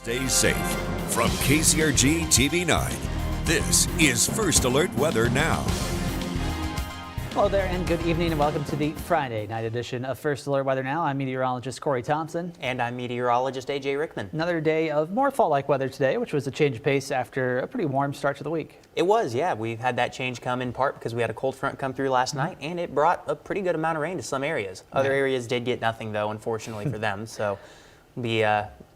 Stay safe. From KCRG TV9, this is First Alert Weather Now. Hello there and good evening and welcome to the Friday night edition of First Alert Weather Now. I'm meteorologist Corey Thompson. And I'm meteorologist Rickman. Another day of more fall-like weather today, which was a change of pace after a pretty warm start to the week. It was, yeah. We've had that change come in part because we had a cold front come through last night and it brought a pretty good amount of rain to some areas. Other areas did get nothing though, unfortunately for them. So it'll be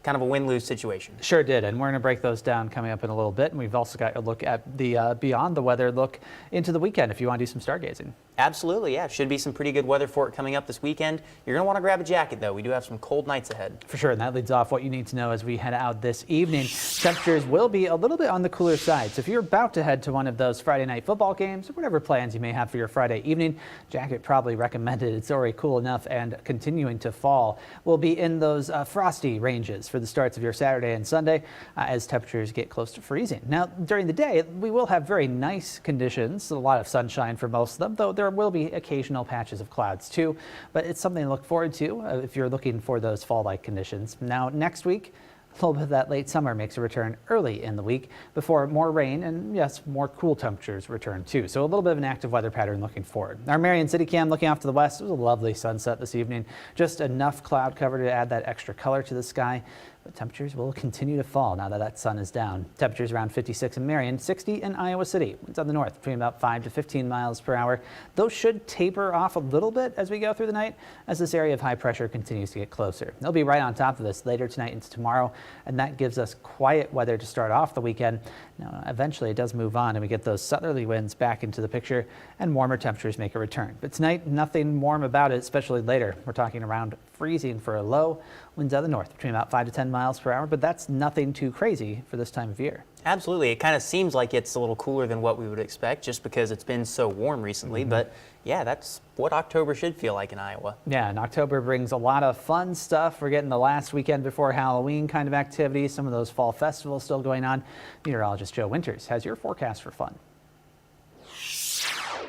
kind of a win-lose situation. Sure did, and we're going to break those down coming up in a little bit. And we've also got a look at the beyond the weather look into the weekend if you want to do some stargazing. Absolutely, yeah. Should be some pretty good weather for it coming up this weekend. You're going to want to grab a jacket, though. We do have some cold nights ahead. For sure, and that leads off what you need to know as we head out this evening. Temperatures will be a little bit on the cooler side, so if you're about to head to one of those Friday night football games or whatever plans you may have for your Friday evening, jacket probably recommended. It's already cool enough and continuing to fall. We'll be in those frosty ranges for the starts of your Saturday and Sunday as temperatures get close to freezing. Now, during the day, we will have very nice conditions, a lot of sunshine for most of them, though there will be occasional patches of clouds too, but it's something to look forward to if you're looking for those fall-like conditions. Now, next week, a little bit of that late summer makes a return early in the week before more rain and, yes, more cool temperatures return too. So a little bit of an active weather pattern looking forward. Our Marion City Cam looking off to the west. It was a lovely sunset this evening. Just enough cloud cover to add that extra color to the sky. But temperatures will continue to fall now that that sun is down. Temperatures around 56 in Marion, 60 in Iowa City. Winds on the north between about 5 to 15 miles per hour. Those should taper off a little bit as we go through the night as this area of high pressure continues to get closer. They'll be right on top of this later tonight into tomorrow, and that gives us quiet weather to start off the weekend. Now, eventually it does move on and we get those southerly winds back into the picture and warmer temperatures make a return. But tonight, nothing warm about it, especially later. We're talking around freezing for a low. Winds out of the north between about 5 to 10 miles per hour, but that's nothing too crazy for this time of year. Absolutely. It kind of seems like it's a little cooler than what we would expect just because it's been so warm recently. But yeah, that's what October should feel like in Iowa. Yeah, and October brings a lot of fun stuff. We're getting the last weekend before Halloween kind of activities. Some of those fall festivals still going on. Meteorologist Joe Winters has your forecast for fun.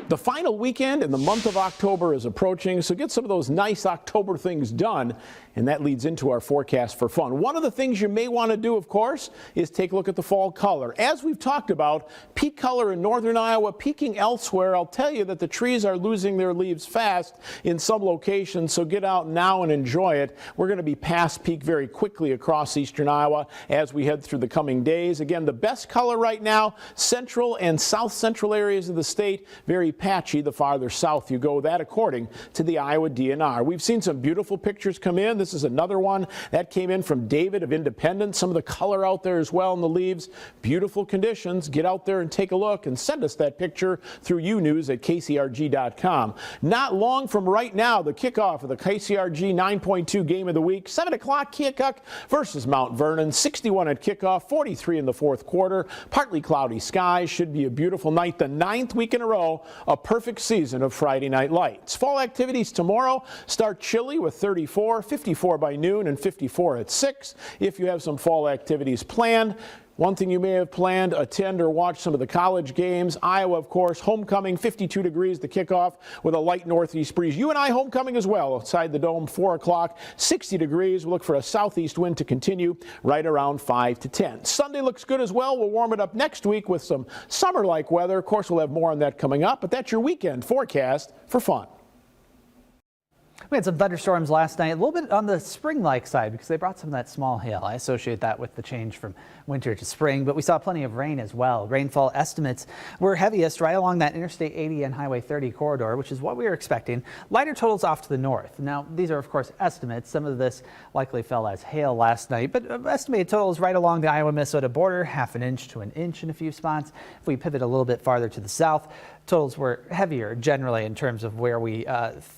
The final weekend in the month of October is approaching, so get some of those nice October things done, and that leads into our forecast for fun. One of the things you may want to do, of course, is take a look at the fall color. As we've talked about, peak color in northern Iowa, peaking elsewhere. I'll tell you that the trees are losing their leaves fast in some locations, so get out now and enjoy it. We're going to be past peak very quickly across eastern Iowa as we head through the coming days. Again, the best color right now, central and south central areas of the state, very patchy the farther south you go, that according to the Iowa DNR. We've seen some beautiful pictures come in. This is another one that came in from David of Independence. Some of the color out there as well in the leaves. Beautiful conditions. Get out there and take a look and send us that picture through unews@kcrg.com. Not long from right now, the kickoff of the KCRG 9.2 game of the week. 7 o'clock, Keokuk versus Mount Vernon. 61 at kickoff, 43 in the fourth quarter. Partly cloudy skies. Should be a beautiful night. The 9th week in a row, a perfect season of Friday night lights. Fall activities tomorrow start chilly with 34, 54 by noon, and 54 at 6. If you have some fall activities planned, one thing you may have planned, attend or watch some of the college games. Iowa, of course, homecoming, 52 degrees the kickoff with a light northeast breeze. UNI homecoming as well outside the dome, 4 o'clock, 60 degrees. We'll look for a southeast wind to continue right around 5 to 10. Sunday looks good as well. We'll warm it up next week with some summer-like weather. Of course, we'll have more on that coming up, but that's your weekend forecast for fun. We had some thunderstorms last night, a little bit on the spring-like side because they brought some of that small hail. I associate that with the change from winter to spring, but we saw plenty of rain as well. Rainfall estimates were heaviest right along that Interstate 80 and Highway 30 corridor, which is what we were expecting. Lighter totals off to the north. Now, these are, of course, estimates. Some of this likely fell as hail last night, but estimated totals right along the Iowa-Minnesota border, half an inch to an inch in a few spots. If we pivot a little bit farther to the south, totals were heavier generally in terms of where we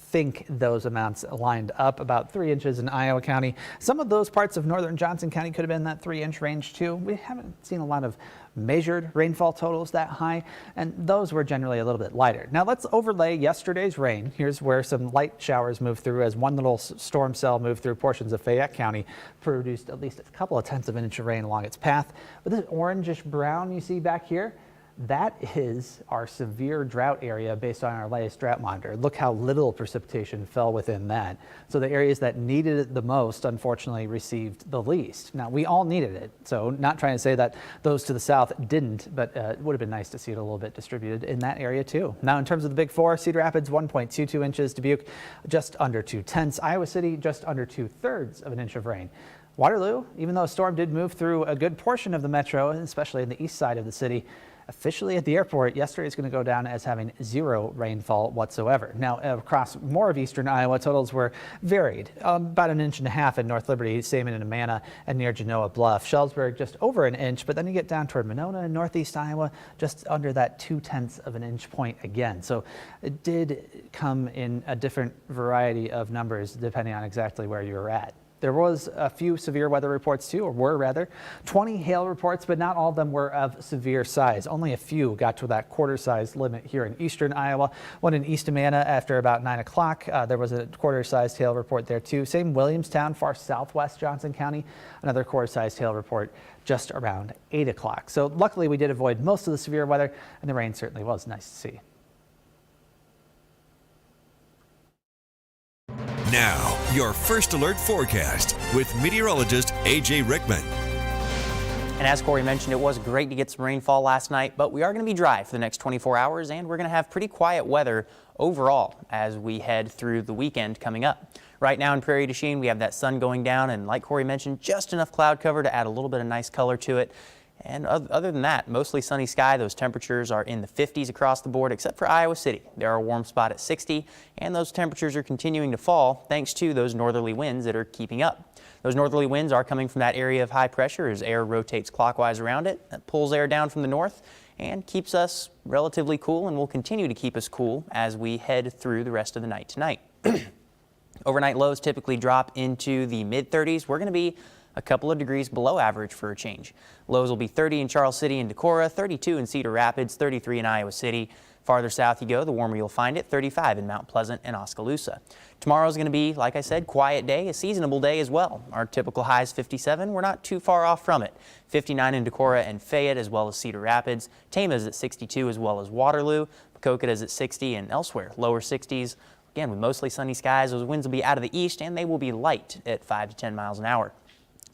think those amounts lined up, about 3 inches in Iowa County. Some of those parts of northern Johnson County could have been that 3-inch range too. We haven't seen a lot of measured rainfall totals that high, and those were generally a little bit lighter. Now let's overlay yesterday's rain. Here's where some light showers moved through as one little storm cell moved through portions of Fayette County, produced at least a couple of tenths of an inch of rain along its path. But this orangish brown you see back here, That is our severe drought area based on our latest drought monitor. Look how little precipitation fell within that. So the areas that needed it the most, unfortunately, received the least. Now, we all needed it, so not trying to say that those to the south didn't, but it would have been nice to see it a little bit distributed in that area too. Now, in terms of the Big Four, Cedar Rapids 1.22 inches, Dubuque just under 2/10, Iowa City just under 2/3 of an inch of rain. Waterloo, even though a storm did move through a good portion of the metro, especially in the east side of the city, officially at the airport, yesterday is going to go down as having 0 rainfall whatsoever. Now, across more of eastern Iowa, totals were varied. About 1.5 inches in North Liberty, same in Amana and near Genoa Bluff. Sheldsburg just over an inch, but then you get down toward Monona and northeast Iowa, just under that 0.2 of an inch point again. So it did come in a different variety of numbers depending on exactly where you were at. There was a few severe weather reports too, or were rather, 20 hail reports, but not all of them were of severe size. Only a few got to that quarter size limit here in eastern Iowa. One in East Amana after about 9 o'clock. There was a quarter sized hail report there too. Same Williamstown, far southwest Johnson County, another quarter sized hail report just around 8 o'clock. So luckily we did avoid most of the severe weather, and the rain certainly was nice to see. Now, your First Alert forecast with meteorologist A.J. Rickman. And as Corey mentioned, it was great to get some rainfall last night, but we are going to be dry for the next 24 hours, and we're going to have pretty quiet weather overall as we head through the weekend coming up. Right now in Prairie du Chien, we have that sun going down, and like Corey mentioned, just enough cloud cover to add a little bit of nice color to it. And other than that, mostly sunny sky. Those temperatures are in the 50s across the board, except for Iowa City. There are a warm spot at 60, and those temperatures are continuing to fall thanks to those northerly winds that are keeping up. Those northerly winds are coming from that area of high pressure as air rotates clockwise around it. That pulls air down from the north and keeps us relatively cool, and will continue to keep us cool as we head through the rest of the night tonight. Overnight lows typically drop into the mid-30s. We're going to be a couple of degrees below average for a change. Lows will be 30 in Charles City and Decorah, 32 in Cedar Rapids, 33 in Iowa City. Farther south you go, the warmer you'll find it, 35 in Mount Pleasant and Oskaloosa. Tomorrow is going to be, like I said, quiet day, a seasonable day as well. Our typical high is 57. We're not too far off from it. 59 in Decorah and Fayette as well as Cedar Rapids. Tama is at 62 as well as Waterloo. Pecocata is at 60 and elsewhere, lower 60s. Again, with mostly sunny skies, those winds will be out of the east and they will be light at 5 to 10 miles an hour.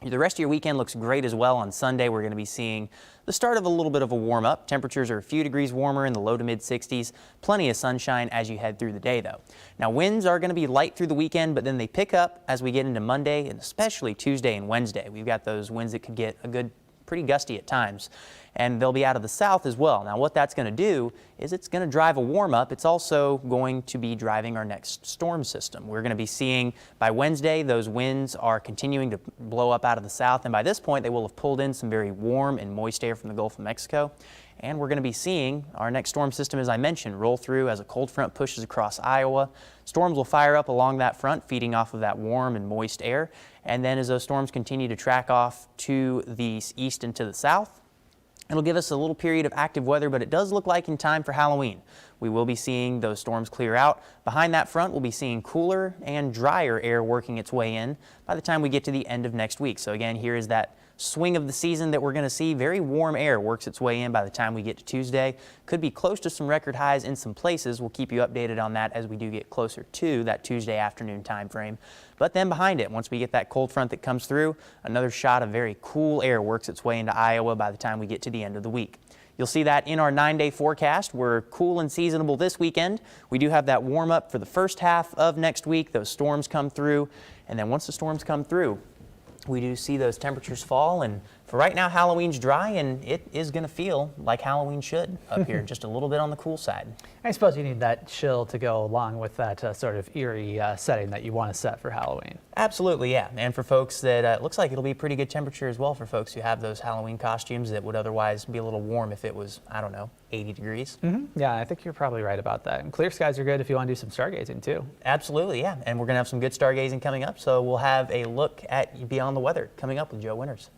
The rest of your weekend looks great as well. On Sunday, we're going to be seeing the start of a little bit of a warm up. Temperatures are a few degrees warmer in the low to mid 60s. Plenty of sunshine as you head through the day, though. Now, winds are going to be light through the weekend, but then they pick up as we get into Monday and especially Tuesday and Wednesday. We've got those winds that could get pretty gusty at times, and they'll be out of the south as well. Now, what that's going to do is it's going to drive a warm up. It's also going to be driving our next storm system. We're going to be seeing by Wednesday those winds are continuing to blow up out of the south, and by this point they will have pulled in some very warm and moist air from the Gulf of Mexico. And we're going to be seeing our next storm system, as I mentioned, roll through as a cold front pushes across Iowa. Storms will fire up along that front, feeding off of that warm and moist air. And then as those storms continue to track off to the east and to the south, it'll give us a little period of active weather, but it does look like in time for Halloween. We will be seeing those storms clear out. Behind that front, we'll be seeing cooler and drier air working its way in by the time we get to the end of next week. So again, here is that swing of the season that we're going to see. Very warm air works its way in by the time we get to Tuesday. Could be close to some record highs in some places. We'll keep you updated on that as we do get closer to that Tuesday afternoon time frame. But then behind it, once we get that cold front that comes through, another shot of very cool air works its way into Iowa by the time we get to the end of the week. You'll see that in our 9-day forecast. We're cool and seasonable this weekend. We do have that warm up for the first half of next week. Those storms come through, and then once the storms come through, we do see those temperatures fall, and for right now, Halloween's dry, and it is going to feel like Halloween should up here, just a little bit on the cool side. I suppose you need that chill to go along with that sort of eerie setting that you want to set for Halloween. Absolutely, yeah. And for folks that it looks like it'll be pretty good temperature as well for folks who have those Halloween costumes that would otherwise be a little warm if it was, I don't know, 80 degrees. Mm-hmm. Yeah, I think you're probably right about that. And clear skies are good if you want to do some stargazing too. Absolutely, yeah. And we're going to have some good stargazing coming up, so we'll have a look at Beyond the Weather coming up with Joe Winters.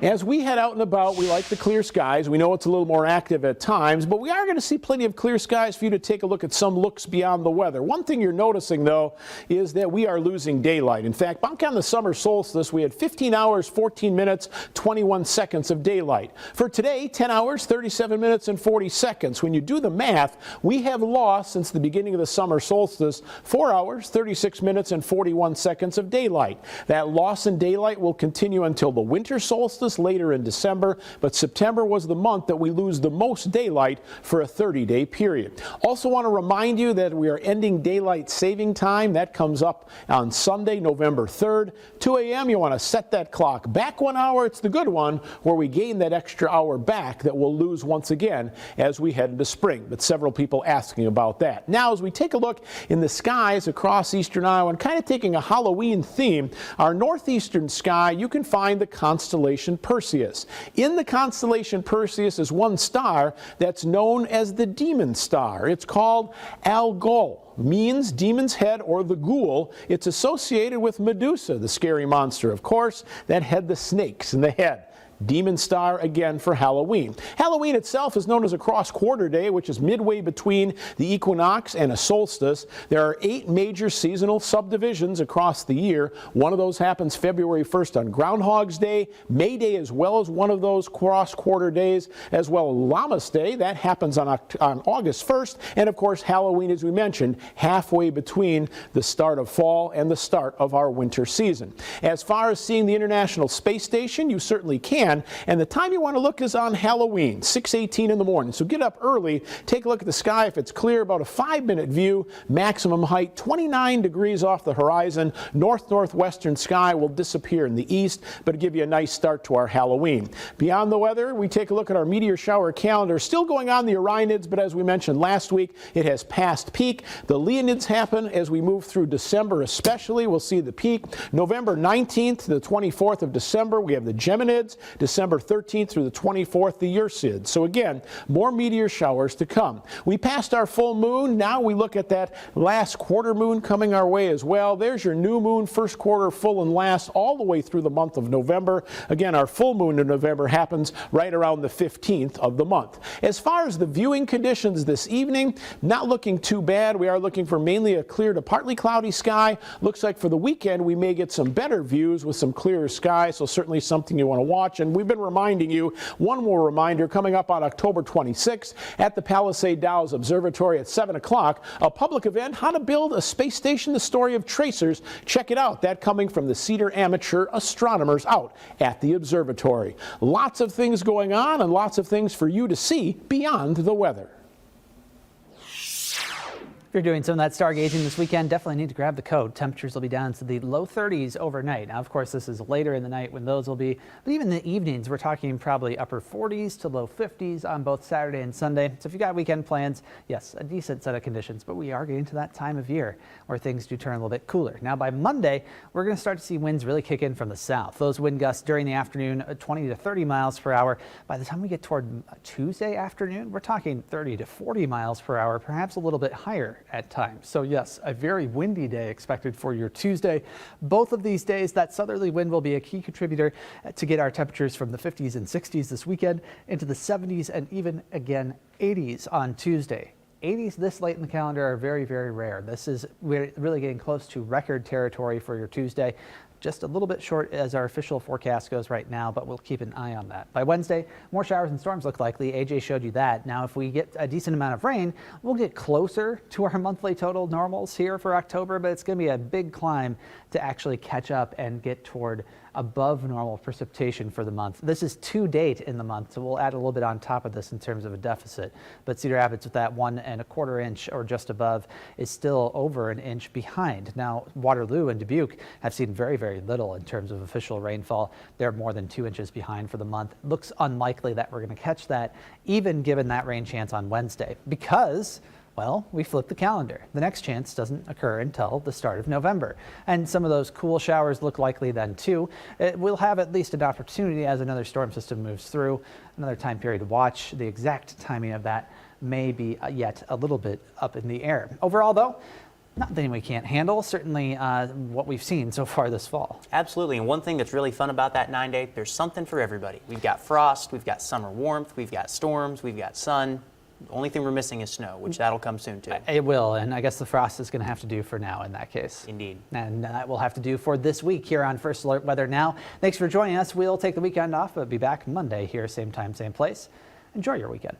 As we head out and about, we like the clear skies. We know it's a little more active at times, but we are going to see plenty of clear skies for you to take a look at some looks beyond the weather. One thing you're noticing, though, is that we are losing daylight. In fact, back on the summer solstice, we had 15 hours, 14 minutes, 21 seconds of daylight. For today, 10 hours, 37 minutes, and 40 seconds. When you do the math, we have lost, since the beginning of the summer solstice, 4 hours, 36 minutes, and 41 seconds of daylight. That loss in daylight will continue until the winter solstice later in December, but September was the month that we lose the most daylight for a 30-day period. Also want to remind you that we are ending daylight saving time. That comes up on Sunday, November 3rd. 2 a.m. you want to set that clock back 1 hour. It's the good one where we gain that extra hour back that we'll lose once again as we head into spring. But several people asking about that. Now, as we take a look in the skies across eastern Iowa and kind of taking a Halloween theme, our northeastern sky, you can find the constellation Perseus. In the constellation Perseus is one star that's known as the Demon Star. It's called Algol. Means demon's head or the ghoul. It's associated with Medusa, the scary monster, of course, that had the snakes in the head. Demon Star again for Halloween. Halloween itself is known as a cross-quarter day, which is midway between the equinox and a solstice. There are 8 major seasonal subdivisions across the year. One of those happens February 1st on Groundhog's Day. May Day as well as one of those cross-quarter days, as well as Lammas Day. That happens on August 1st. And of course, Halloween, as we mentioned, halfway between the start of fall and the start of our winter season. As far as seeing the International Space Station, you certainly can. And the time you want to look is on Halloween, 6:18 in the morning. So get up early, take a look at the sky. If it's clear, about a 5-minute view, maximum height 29 degrees off the horizon. Northwestern sky will disappear in the east, but give you a nice start to our Halloween. Beyond the weather, we take a look at our meteor shower calendar. Still going on the Orionids, but as we mentioned last week, it has passed peak. The Leonids happen as we move through December especially. We'll see the peak. November 19th to the 24th of December, we have the Geminids. December 13th through the 24th, the Ursids. So again, more meteor showers to come. We passed our full moon. Now we look at that last quarter moon coming our way as well. There's your new moon, first quarter, full and last, all the way through the month of November. Again, our full moon in November happens right around the 15th of the month. As far as the viewing conditions this evening, not looking too bad. We are looking for mainly a clear to partly cloudy sky. Looks like for the weekend we may get some better views with some clearer sky, so certainly something you want to watch. And we've been reminding you, one more reminder, coming up on October 26th at the Palisade Dow's Observatory at 7 o'clock, a public event, How to Build a Space Station, the Story of Tracers. Check it out. That coming from the Cedar Amateur Astronomers out at the observatory. Lots of things going on and lots of things for you to see beyond the weather. If you're doing some of that stargazing this weekend, definitely need to grab the coat. Temperatures will be down to the low 30s overnight. Now, of course, this is later in the night when those will be, but even in the evenings, we're talking probably upper 40s to low 50s on both Saturday and Sunday. So if you got weekend plans, yes, a decent set of conditions, but we are getting to that time of year where things do turn a little bit cooler. Now, by Monday, we're going to start to see winds really kick in from the south. Those wind gusts during the afternoon, 20 to 30 miles per hour. By the time we get toward Tuesday afternoon, we're talking 30 to 40 miles per hour, perhaps a little bit higher at times. So yes, a very windy day expected for your Tuesday. Both of these days, that southerly wind will be a key contributor to get our temperatures from the 50s and 60s this weekend into the 70s and even again 80s on Tuesday. 80s this late in the calendar are very, very rare. We're really getting close to record territory for your Tuesday. Just a little bit short as our official forecast goes right now, but we'll keep an eye on that. By Wednesday, more showers and storms look likely. AJ showed you that. Now, if we get a decent amount of rain, we'll get closer to our monthly total normals here for October, but it's going to be a big climb to actually catch up and get toward above normal precipitation for the month. This is to date in the month, so we'll add a little bit on top of this in terms of a deficit. But Cedar Rapids with that 1 1/4 inch or just above is still over an inch behind. Now, Waterloo and Dubuque have seen very, very little in terms of official rainfall. They're more than 2 inches behind for the month. Looks unlikely that we're going to catch that, even given that rain chance on Wednesday, because well, we flip the calendar. The next chance doesn't occur until the start of November. And some of those cool showers look likely then too. We'll have at least an opportunity as another storm system moves through. Another time period to watch. The exact timing of that may be yet a little bit up in the air. Overall though, Nothing we can't handle, certainly what we've seen so far this fall. Absolutely, and one thing that's really fun about that 9-day, there's something for everybody. We've got frost, we've got summer warmth, we've got storms, we've got sun. The only thing we're missing is snow, which that'll come soon too. It will, and I guess the frost is going to have to do for now in that case. Indeed. And that will have to do for this week here on First Alert Weather Now. Thanks for joining us. We'll take the weekend off, but be back Monday here, same time, same place. Enjoy your weekend.